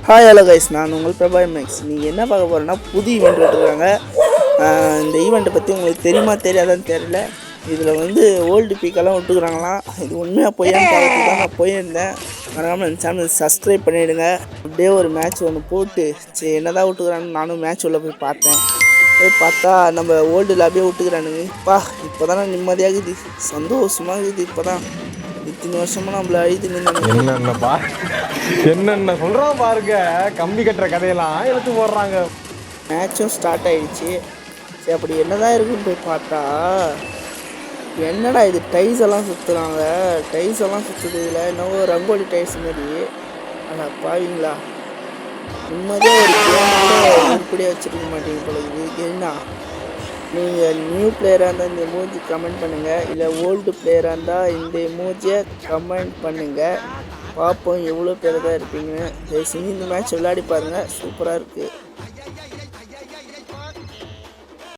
Hi hello guys, நான் உங்கள் Prabha maths. நீங்கள் என்ன பார்க்க போகிறேன்னா, புது ஈவெண்ட் விட்டுருக்காங்க. இந்த ஈவெண்ட்டை பற்றி உங்களுக்கு தெரியுமா தெரியாதான்னு தெரியல. இதில் வந்து ஓல்டு பீக்கெல்லாம் விட்டுக்கிறாங்களாம். இது உண்மையாக போயான்னு பார்த்துட்டு தான் நான் போயிருந்தேன். மறக்காமல் இந்த சேனல் சப்ஸ்கிரைப் பண்ணிவிடுங்க. அப்படியே ஒரு மேட்ச் ஒன்று போட்டு சரி என்ன தான் விட்டுக்கிறான்னு நானும் மேட்ச் உள்ள போய் பார்த்தேன். போய் பார்த்தா நம்ம ஓல்டு லாபியே விட்டுக்கிறானுங்க. இப்போ தான் நிம்மதியாகுது, சந்தோஷமாக இருக்குது. இப்போ தான் இத்தனை வருஷமாக நம்மள அழித்து என்னென்னப்பா என்னென்ன சொல்கிறோம் பாருங்க. கம்பி கட்டுற கதையெல்லாம் எடுத்து போடுறாங்க. மேட்சும் ஸ்டார்ட் ஆகிடுச்சு. சரி அப்படி என்ன தான் இருக்குன்னு போய் பார்த்தா, என்னடா இது டைஸ் எல்லாம் சுற்றுறாங்க. டைஸ் எல்லாம் சுற்றுது. இதில் என்னவோ ரங்கோலி டைஸ் மாரி. ஆனால் பாவீங்களா, நிம்மதியாக ஒரு கேம் உருப்படியாக வச்சுருக்க மாட்டேங்க போல இது. என்ன நீங்கள் நியூ பிளேயராக இருந்தால் இந்த எமோஜி கமெண்ட் பண்ணுங்கள், இல்லை ஓல்டு பிளேயராக இருந்தால் இந்த எமோஜியை கமெண்ட் பண்ணுங்கள். பார்ப்போம் எவ்வளோ பேர் தான் இருப்பீங்கன்னு. தயவு செஞ்சு இந்த மேட்ச் விளையாடி பாருங்கள், சூப்பராக இருக்குது.